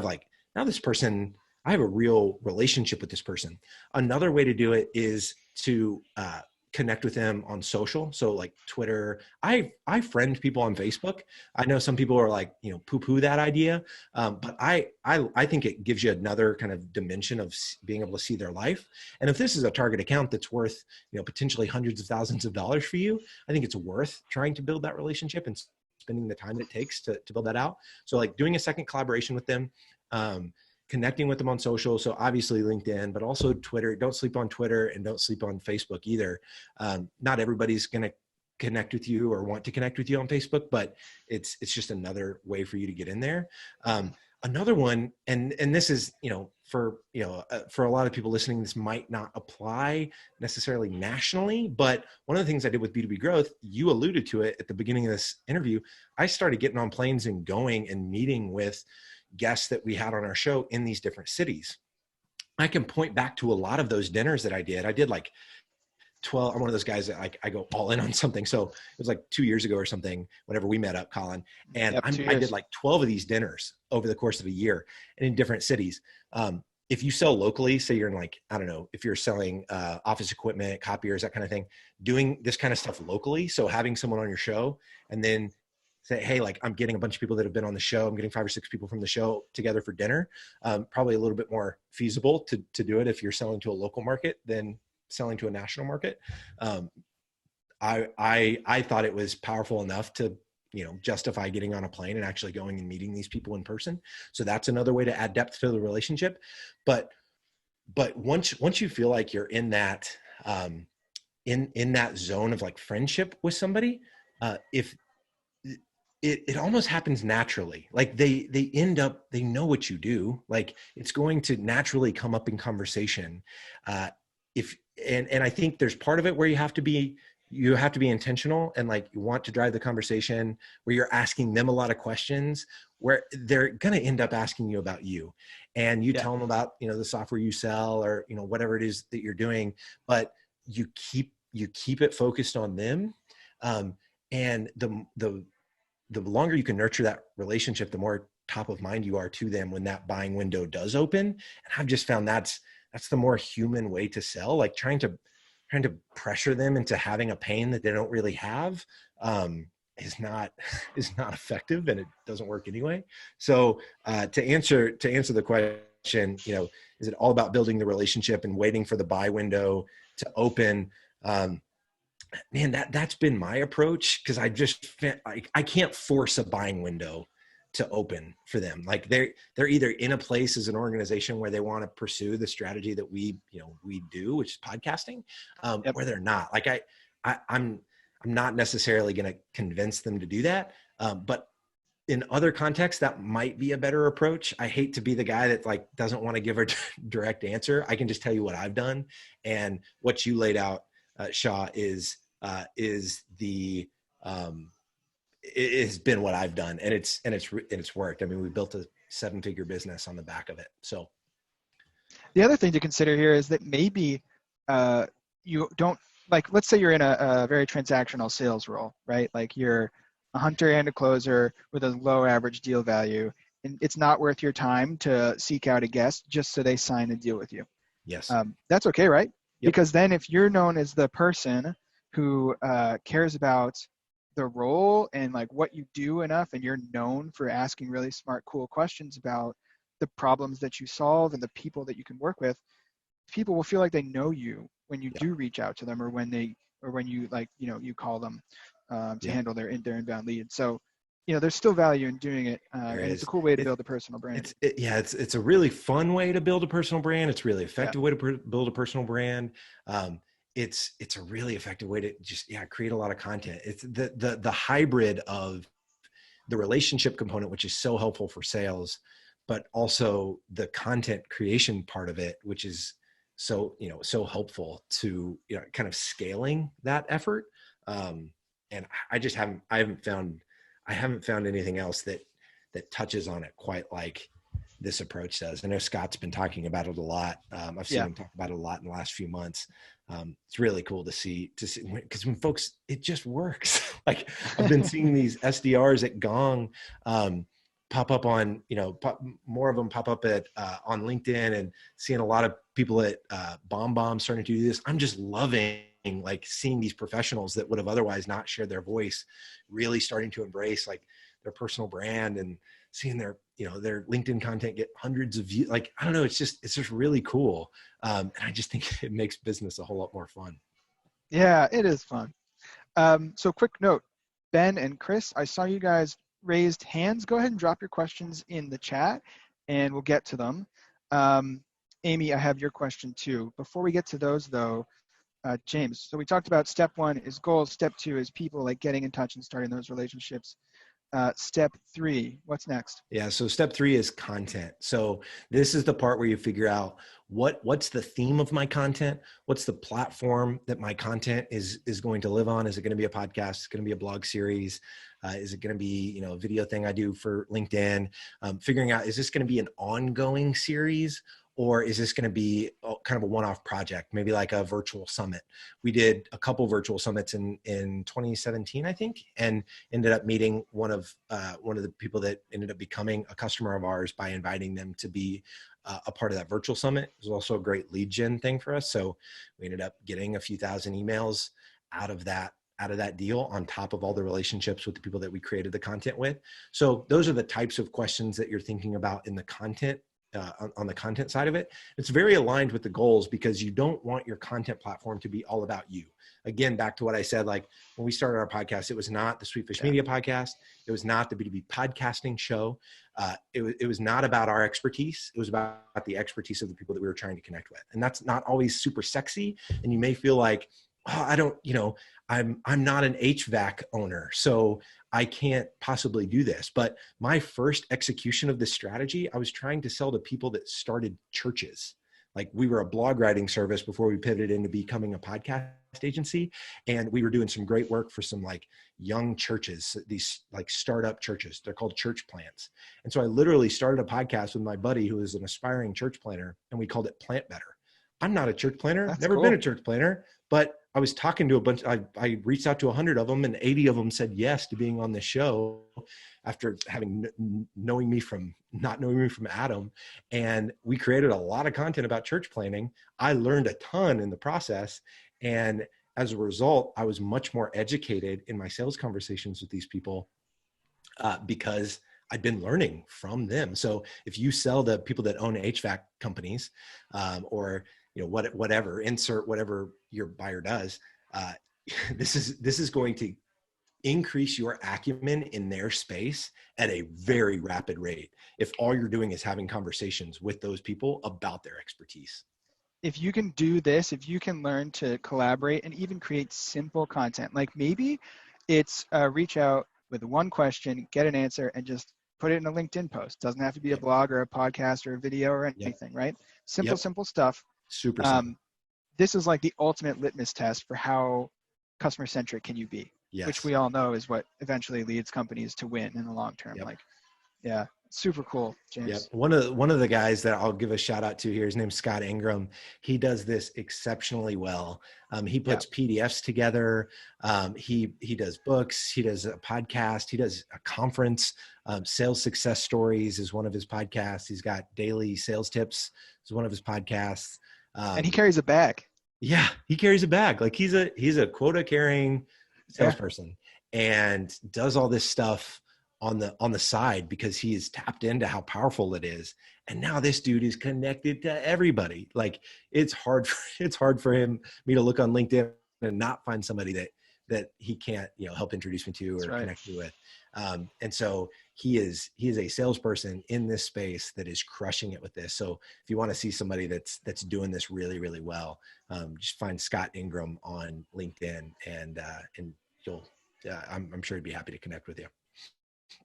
Speaker 2: this person, I have a real relationship with this person. Another way to do it is to connect with them on social. So like Twitter, I friend people on Facebook. I know some people are like, poo-poo that idea. But I think it gives you another kind of dimension of being able to see their life. And if this is a target account that's worth, potentially hundreds of thousands of dollars for you, I think it's worth trying to build that relationship and spending the time it takes to build that out. So like doing a second collaboration with them, connecting with them on social. So obviously LinkedIn, but also Twitter. Don't sleep on Twitter and don't sleep on Facebook either. Not everybody's going to connect with you or want to connect with you on Facebook, but it's just another way for you to get in there. Another one, and this is, for a lot of people listening, this might not apply necessarily nationally, but one of the things I did with B2B growth, you alluded to it at the beginning of this interview. I started getting on planes and going and meeting with guests that we had on our show in these different cities. I can point back to a lot of those dinners that I did. I did like 12. I'm one of those guys that I go all in on something. So it was like 2 years ago or something, whenever we met up, Colin. And I did like 12 of these dinners over the course of a year and in different cities. If you sell locally, say you're in like, I don't know, if you're selling office equipment, copiers, that kind of thing, doing this kind of stuff locally. So having someone on your show and then say, hey, like I'm getting a bunch of people that have been on the show. I'm getting 5 or 6 people from the show together for dinner. Probably a little bit more feasible to do it if you're selling to a local market than selling to a national market. I thought it was powerful enough to, justify getting on a plane and actually going and meeting these people in person. So that's another way to add depth to the relationship. But once you feel like you're in that, in that zone of like friendship with somebody, if it almost happens naturally. Like they know what you do. Like it's going to naturally come up in conversation. And I think there's part of it where you have to be intentional and like you want to drive the conversation where you're asking them a lot of questions where they're going to end up asking you about you, and you tell them about, the software you sell or, whatever it is that you're doing, but you keep it focused on them. And the longer you can nurture that relationship, the more top of mind you are to them when that buying window does open. And I've just found that's the more human way to sell. Like trying to pressure them into having a pain that they don't really have is not effective, and it doesn't work anyway. So to answer the question, is it all about building the relationship and waiting for the buy window to open? Man, that's been my approach, because I can't force a buying window to open for them. Like they're either in a place as an organization where they want to pursue the strategy that we do, which is podcasting, or they're not. Like I'm not necessarily going to convince them to do that. But in other contexts, that might be a better approach. I hate to be the guy that like doesn't want to give a direct answer. I can just tell you what I've done, and what you laid out, Shaw, is the it has been what I've done, and it's worked. I mean, we built a 7-figure business on the back of it. So
Speaker 1: the other thing to consider here is that maybe you don't, like, let's say you're in a very transactional sales role, right? Like you're a hunter and a closer with a low average deal value, and it's not worth your time to seek out a guest just so they sign a deal with you.
Speaker 2: Yes.
Speaker 1: That's okay, right?
Speaker 2: Yep.
Speaker 1: Because then if you're known as the person who cares about the role and like what you do enough, and you're known for asking really smart, cool questions about the problems that you solve and the people that you can work with, people will feel like they know you when you
Speaker 2: Yeah.
Speaker 1: do reach out to them, or when you like, you call them to
Speaker 2: Yeah.
Speaker 1: handle their inbound lead. So, there's still value in doing it,
Speaker 2: There
Speaker 1: and it's a
Speaker 2: is.
Speaker 1: cool way to
Speaker 2: It,
Speaker 1: build a personal brand.
Speaker 2: it's a really fun way to build a personal brand. It's a really
Speaker 1: Yeah.
Speaker 2: effective way to build a personal brand. It's a really effective way to just create a lot of content. It's the hybrid of the relationship component, which is so helpful for sales, but also the content creation part of it, which is so helpful to kind of scaling that effort. And I haven't found anything else that touches on it quite like this approach does. I know Scott's been talking about it a lot. I've seen him talk about it a lot in the last few months. It's really cool to see because when folks, it just works. Like I've been seeing these SDRs at Gong pop up on, more of them pop up at on LinkedIn, and seeing a lot of people at Bomb starting to do this. I'm just loving like seeing these professionals that would have otherwise not shared their voice really starting to embrace like their personal brand, and seeing their LinkedIn content get hundreds of views. Like, I don't know, it's just really cool. And I just think it makes business a whole lot more fun.
Speaker 1: Yeah, it is fun. So quick note, Ben and Chris, I saw you guys raised hands. Go ahead and drop your questions in the chat and we'll get to them. Amy, I have your question too. Before we get to those though, James, so we talked about step 1 is goals. Step 2 is people, like getting in touch and starting those relationships. Step 3, what's next?
Speaker 2: Yeah. So step 3 is content. So this is the part where you figure out what's the theme of my content? What's the platform that my content is going to live on? Is it going to be a podcast? Is it going to be a blog series? Is it going to be, a video thing I do for LinkedIn? Figuring out, is this going to be an ongoing series? Or is this going to be kind of a one-off project, maybe like a virtual summit? We did a couple virtual summits in 2017, I think, and ended up meeting one of the people that ended up becoming a customer of ours by inviting them to be a part of that virtual summit. It was also a great lead gen thing for us. So we ended up getting a few thousand emails out of that deal, on top of all the relationships with the people that we created the content with. So those are the types of questions that you're thinking about in the content. On the content side of it, it's very aligned with the goals, because you don't want your content platform to be all about you. Again, back to what I said, like when we started our podcast, it was not the Sweetfish Media podcast. It was not the B2B podcasting show. It was not about our expertise. It was about the expertise of the people that we were trying to connect with. And that's not always super sexy. And you may feel like, oh, I don't, I'm not an HVAC owner, so I can't possibly do this. But my first execution of this strategy, I was trying to sell to people that started churches. Like, we were a blog writing service before we pivoted into becoming a podcast agency. And we were doing some great work for some like young churches, these like startup churches. They're called church plants. And so I literally started a podcast with my buddy who is an aspiring church planter, and we called it Plant Better. I'm not a church planter.
Speaker 1: That's
Speaker 2: Never
Speaker 1: cool.
Speaker 2: been a church planter, but I was talking to a bunch. I reached out to 100 of them, and 80 of them said yes to being on the show after having not knowing me from Adam. And we created a lot of content about church planning. I learned a ton in the process. And as a result, I was much more educated in my sales conversations with these people because I'd been learning from them. So if you sell to people that own HVAC companies or whatever, insert whatever your buyer does, this is going to increase your acumen in their space at a very rapid rate if all you're doing is having conversations with those people about their expertise.
Speaker 1: If you can do this, if you can learn to collaborate and even create simple content, like maybe it's reach out with one question, get an answer, and just put it in a LinkedIn post. Doesn't have to be a blog or a podcast or a video or anything, right? Simple stuff.
Speaker 2: Super simple.
Speaker 1: This is like the ultimate litmus test for how customer-centric can you be, which we all know is what eventually leads companies to win in the long term. Yeah, super cool, James.
Speaker 2: Yep. One of the guys that I'll give a shout out to here, his name's Scott Ingram. He does this exceptionally well. He puts PDFs together. He does books. He does a podcast. He does a conference. Sales Success Stories is one of his podcasts. He's got Daily Sales Tips is one of his podcasts.
Speaker 1: And he carries a bag.
Speaker 2: Yeah, he carries a bag. Like he's a quota carrying salesperson and does all this stuff on the side because he is tapped into how powerful it is. And now this dude is connected to everybody. Like it's hard for me to look on LinkedIn and not find somebody that he can't, help introduce me to
Speaker 1: That's
Speaker 2: or
Speaker 1: right.
Speaker 2: connect me with. And so he is a salesperson in this space that is crushing it with this. So if you want to see somebody that's doing this really, really well, just find Scott Ingram on LinkedIn and you'll, I'm sure he'd be happy to connect with you.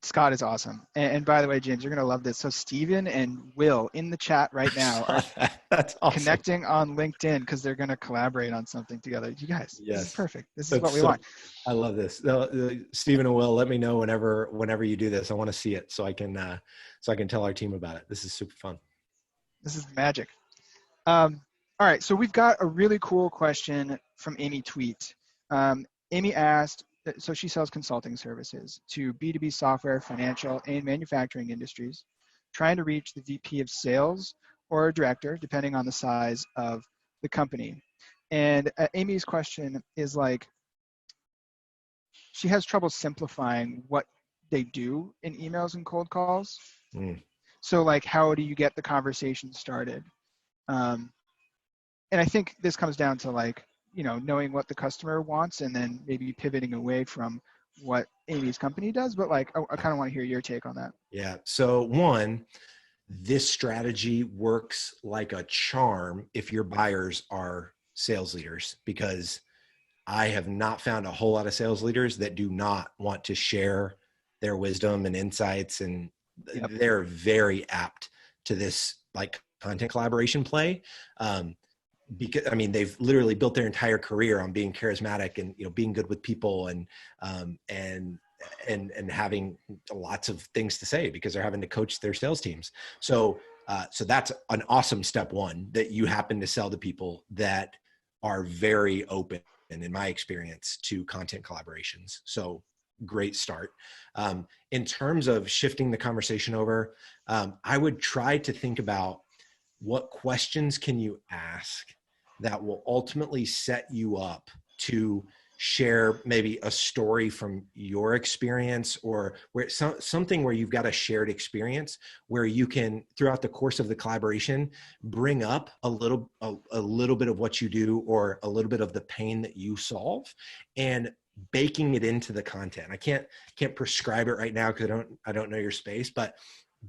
Speaker 1: Scott is awesome. And by the way, James, you're going to love this. So Steven and Will in the chat right now are
Speaker 2: That's awesome.
Speaker 1: connecting on LinkedIn because they're going to collaborate on something together. You guys,
Speaker 2: Yes.
Speaker 1: This is perfect. This is what we want.
Speaker 2: I love this. Stephen and Will, let me know whenever you do this. I want to see it so I can tell our team about it. This is super fun.
Speaker 1: This is magic. All right, so we've got a really cool question from Amy Tweet. Amy asked, so she sells consulting services to B2B software, financial, and manufacturing industries, trying to reach the VP of sales or a director, depending on the size of the company. And Amy's question is like, she has trouble simplifying what they do in emails and cold calls. So like, how do you get the conversation started? And I think this comes down to like, knowing what the customer wants and then maybe pivoting away from what Amy's company does. But like, I kind of want to hear your take on that.
Speaker 2: Yeah. So one, this strategy works like a charm if your buyers are sales leaders, because I have not found a whole lot of sales leaders that do not want to share their wisdom and insights. And they're very apt to this like content collaboration play. Because they've literally built their entire career on being charismatic and being good with people and having lots of things to say because they're having to coach their sales teams. So that's an awesome step one, that you happen to sell to people that are very open, and in my experience, to content collaborations. So great start. In terms of shifting the conversation over, I would try to think about what questions can you ask that will ultimately set you up to share maybe a story from your experience, or where something where you've got a shared experience where you can, throughout the course of the collaboration, bring up a little bit of what you do or a little bit of the pain that you solve, and baking it into the content. I can't prescribe it right now because I don't know your space, but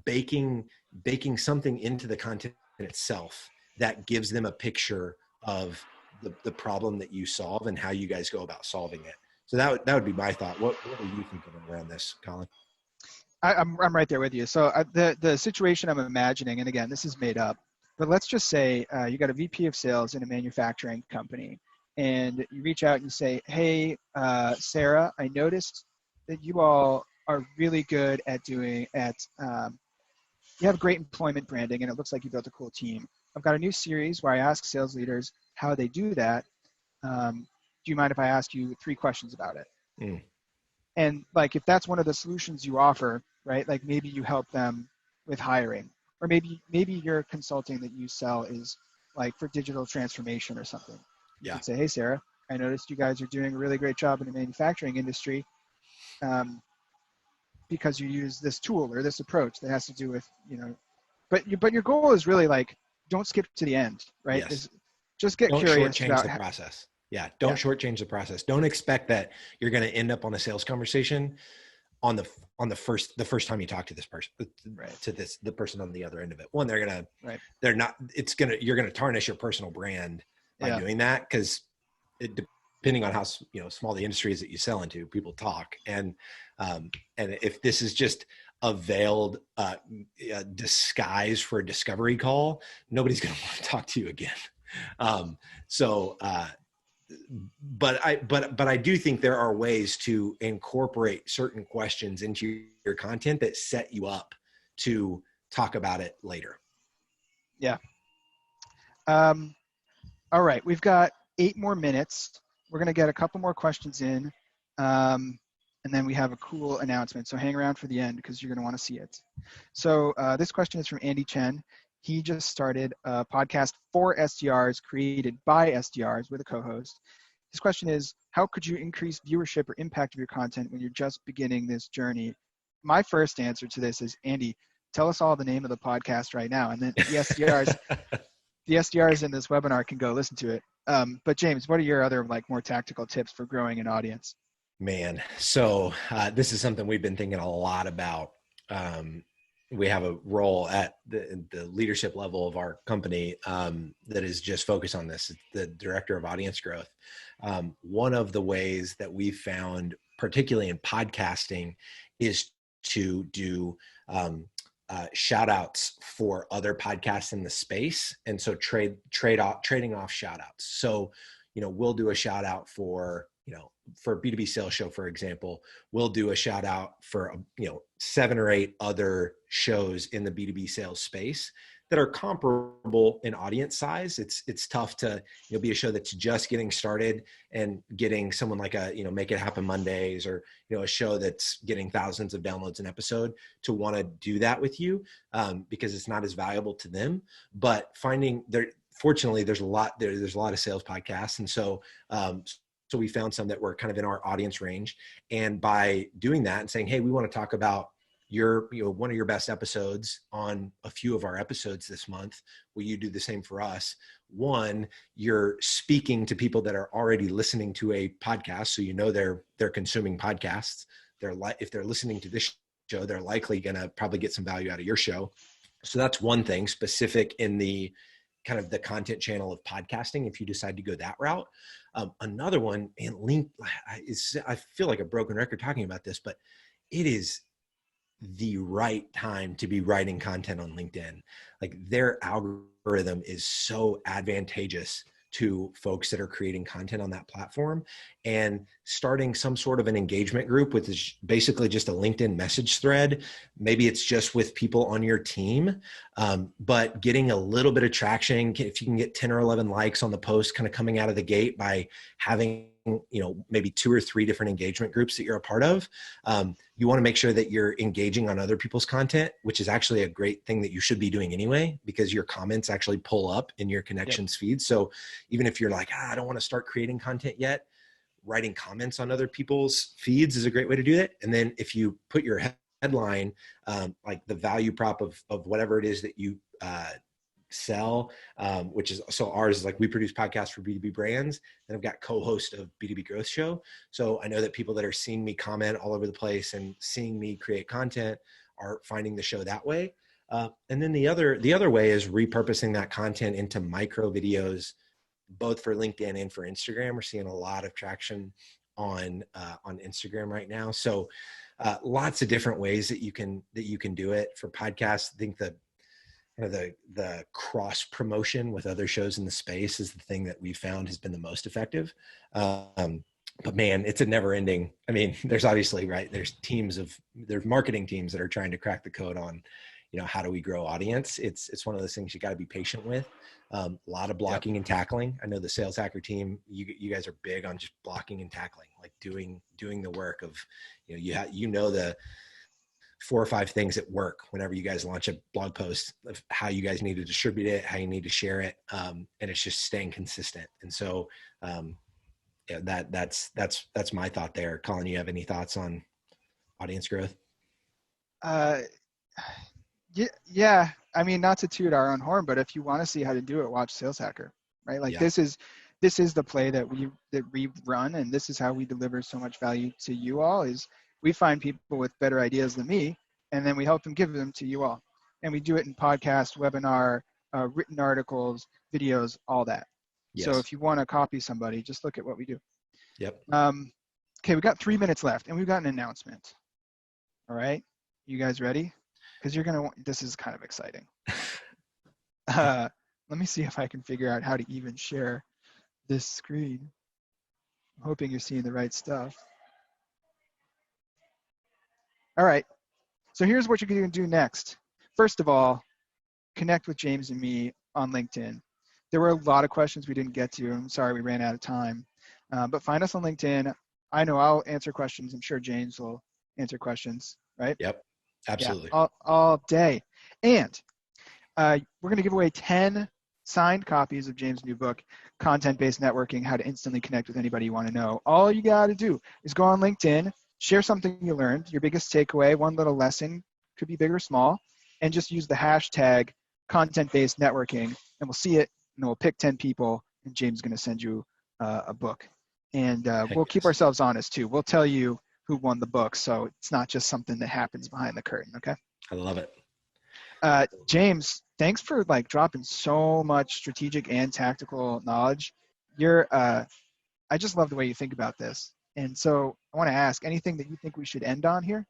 Speaker 2: baking something into the content itself that gives them a picture of the problem that you solve and how you guys go about solving it. So that would be my thought. What are you thinking around this, Colin?
Speaker 1: I'm right there with you. So the situation I'm imagining, and again, this is made up, but let's just say you got a VP of sales in a manufacturing company, and you reach out and you say, hey, Sarah, I noticed that you all are really good at you have great employment branding, and it looks like you built a cool team. I've got a new series where I ask sales leaders how they do that. Do you mind if I ask you 3 questions about it? And like, if that's one of the solutions you offer, right? Like maybe you help them with hiring, or maybe your consulting that you sell is like for digital transformation or something. You could say, hey, Sarah, I noticed you guys are doing a really great job in the manufacturing industry because you use this tool or this approach that has to do with, but your goal is really like, don't skip to the end, right?
Speaker 2: Yes.
Speaker 1: Just get curious about
Speaker 2: the process. Yeah. Don't shortchange the process. Don't expect that you're going to end up on a sales conversation on the first time you talk to this person, the person on the other end of it. One, you're going to tarnish your personal brand by doing that, because depending on how small the industry is that you sell into, people talk. And if this is just a veiled disguise for a discovery call, nobody's going to want to talk to you again. But I do think there are ways to incorporate certain questions into your content that set you up to talk about it later.
Speaker 1: Yeah. All right. We've got 8 more minutes. We're going to get a couple more questions in. And then we have a cool announcement. So hang around for the end because you're going to want to see it. So this question is from Andy Chen. He just started a podcast for STRs created by STRs with a co-host. His question is, how could you increase viewership or impact of your content when you're just beginning this journey my first answer to this is, Andy, tell us all the name of the podcast right now. And then the SDRs in this webinar can go listen to it. But James, what are your other like more tactical tips for growing an audience?
Speaker 2: Man, so this is something we've been thinking a lot about. We have a role at the leadership level of our company that is just focused on this. It's the director of audience growth. One of the ways that we've found, particularly in podcasting, is to do shout outs for other podcasts in the space. And so trading off shout outs. So, we'll do a shout out for, for B2B sales show, for example, we'll do a shout out for, 7 or 8 other shows in the B2B sales space that are comparable in audience size. It's tough to, be a show that's just getting started and getting someone like Make It Happen Mondays, or, a show that's getting thousands of downloads an episode to want to do that with you because it's not as valuable to them. But fortunately, there's a lot of sales podcasts. And so we found some that were kind of in our audience range. And by doing that and saying, hey, we want to talk about one of your best episodes on a few of our episodes this month, will you do the same for us? One, you're speaking to people that are already listening to a podcast. So, they're consuming podcasts. If they're listening to this show, they're likely going to probably get some value out of your show. So that's one thing specific in the kind of the content channel of podcasting, if you decide to go that route. Another one, and I feel like a broken record talking about this, but it is the right time to be writing content on LinkedIn. Like, their algorithm is so advantageous to folks that are creating content on that platform, and starting some sort of an engagement group, which is basically just a LinkedIn message thread. Maybe it's just with people on your team, but getting a little bit of traction. If you can get 10 or 11 likes on the post kind of coming out of the gate by having, maybe 2 or 3 different engagement groups that you're a part of. You want to make sure that you're engaging on other people's content, which is actually a great thing that you should be doing anyway, because your comments actually pull up in your connections feed. So even if you're like, I don't want to start creating content yet, writing comments on other people's feeds is a great way to do it. And then if you put your headline, like the value prop of whatever it is that you sell, which is, so ours is like, we produce podcasts for B2B brands, and I've got co-host of B2B Growth Show. So I know that people that are seeing me comment all over the place and seeing me create content are finding the show that way. And then the other way is repurposing that content into micro videos, both for LinkedIn and for Instagram. We're seeing a lot of traction on Instagram right now. So lots of different ways that you can do it. For podcasts, I think the cross promotion with other shows in the space is the thing that we found has been the most effective. But man, it's a never ending. I mean, there's obviously, right, there's marketing teams that are trying to crack the code on, how do we grow audience? It's one of those things you got to be patient with. A lot of blocking and tackling. I know the sales hacker team, you guys are big on just blocking and tackling, like doing the work of, the 4 or 5 things that work whenever you guys launch a blog post, of how you guys need to distribute it, how you need to share it. And it's just staying consistent. And so, that's my thought there. Colin, you have any thoughts on audience growth?
Speaker 1: Yeah. I mean, not to toot our own horn, but if you want to see how to do it, watch Sales Hacker, right? Like, this is the play that we run, and this is how we deliver so much value to you all. Is we find people with better ideas than me, and then we help them give them to you all. And we do it in podcast, webinar, written articles, videos, all that. Yes. So if you want to copy somebody, just look at what we do.
Speaker 2: Yep.
Speaker 1: Okay, we got 3 minutes left, and we've got an announcement. All right, you guys ready? Because this is kind of exciting. Let me see if I can figure out how to even share this screen. I'm hoping you're seeing the right stuff. All right, so here's what you're going to do next. First of all, connect with James and me on LinkedIn. There were a lot of questions we didn't get to. I'm sorry we ran out of time. But find us on LinkedIn. I know I'll answer questions. I'm sure James will answer questions, right?
Speaker 2: Yep, absolutely.
Speaker 1: Yeah, all day. And we're going to give away 10 signed copies of James' new book, Content-Based Networking, How to Instantly Connect with Anybody You Want to Know. All you got to do is go on LinkedIn, share something you learned, your biggest takeaway, one little lesson, could be big or small, and just use the hashtag content-based networking, and we'll see it, and then we'll pick 10 people, and James is going to send you a book. And we'll keep
Speaker 2: yes.
Speaker 1: ourselves honest too. We'll tell you who won the book, so it's not just something that happens behind the curtain, okay?
Speaker 2: I love it.
Speaker 1: James, thanks for like dropping so much strategic and tactical knowledge. I just love the way you think about this. And so I want to ask, anything that you think we should end on here?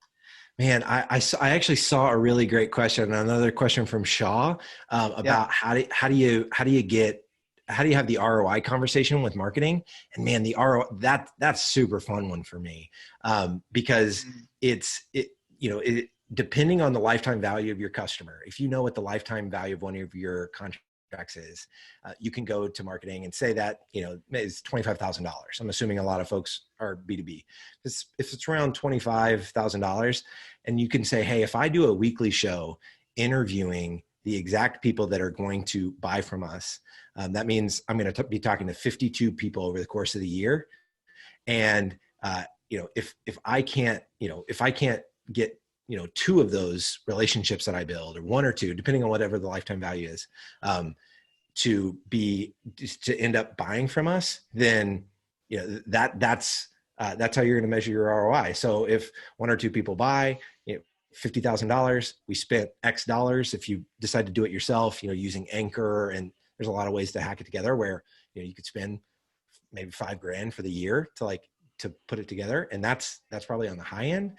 Speaker 2: Man, I actually saw a really great question, another question from Shaw about how do you have the ROI conversation with marketing? And man, the ROI, that's super fun one for me, because depending on the lifetime value of your customer, if you know what the lifetime value of one of your contracts is, you can go to marketing and say that, is $25,000. I'm assuming a lot of folks are B2B. If it's around $25,000, and you can say, hey, if I do a weekly show interviewing the exact people that are going to buy from us, that means I'm going to be talking to 52 people over the course of the year. And, if I can't get, two of those relationships that I build, or one or two, depending on whatever the lifetime value is, to end up buying from us, then, that's how you're going to measure your ROI. So if one or two people buy, $50,000, we spent X dollars. If you decide to do it yourself, using Anchor, and there's a lot of ways to hack it together where, you could spend maybe $5,000 for the year to put it together. And that's probably on the high end.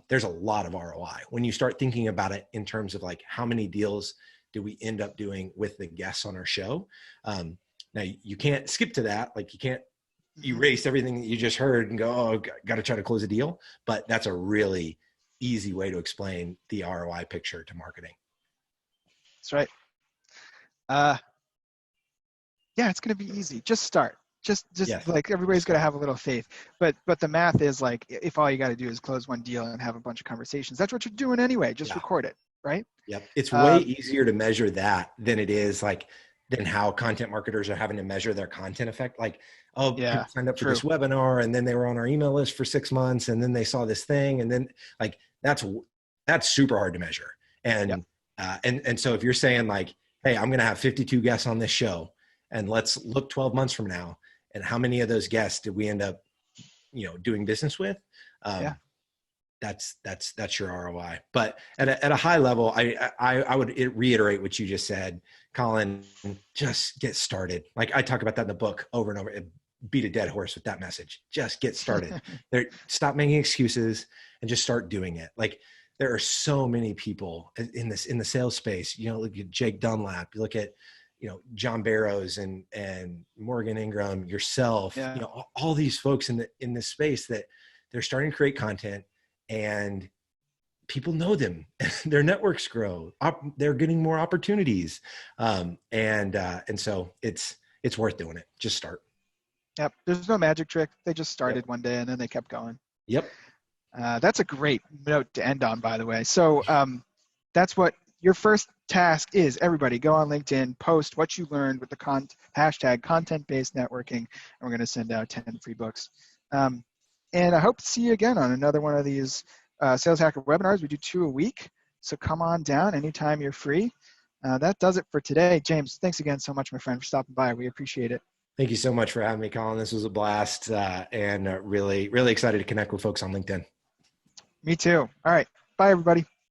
Speaker 2: There's a lot of ROI when you start thinking about it in terms of like, how many deals do we end up doing with the guests on our show? Now you can't skip to that. Like, you can't erase everything that you just heard and go, oh, got to try to close a deal. But that's a really easy way to explain the ROI picture to marketing.
Speaker 1: That's right. Yeah, it's going to be easy. Just start. Just yes. Like, everybody's got to have a little faith. But the math is like, if all you got to do is close one deal and have a bunch of conversations, that's what you're doing anyway. Just record it, right?
Speaker 2: Yep. It's way easier to measure that than it is than how content marketers are having to measure their content effect. Like, people signed up for this webinar, and then they were on our email list for 6 months, and then they saw this thing, and then like, that's super hard to measure. And and so if you're saying like, hey, I'm going to have 52 guests on this show, and let's look 12 months from now, and how many of those guests did we end up, doing business with? That's your ROI. But at a high level, I would reiterate what you just said, Colin. Just get started. Like, I talk about that in the book over and over. Beat a dead horse with that message. Just get started. Stop making excuses and just start doing it. Like, there are so many people in the sales space. Look at Jake Dunlap. You look at John Barrows and Morgan Ingram, yourself. All these folks in this space that they're starting to create content, and people know them. Their networks grow. They're getting more opportunities, and so it's worth doing it. Just start.
Speaker 1: Yep. There's no magic trick. They just started one day, and then they kept going.
Speaker 2: Yep.
Speaker 1: That's a great note to end on, by the way. So that's what your first task is. Everybody go on LinkedIn, post what you learned with the hashtag content-based networking, and we're going to send out 10 free books. And I hope to see you again on another one of these Sales Hacker webinars. We do 2 a week, so come on down anytime you're free. That does it for today. James, thanks again so much, my friend, for stopping by. We appreciate it.
Speaker 2: Thank you so much for having me, Colin. This was a blast, and really, really excited to connect with folks on LinkedIn.
Speaker 1: Me too. All right. Bye, everybody.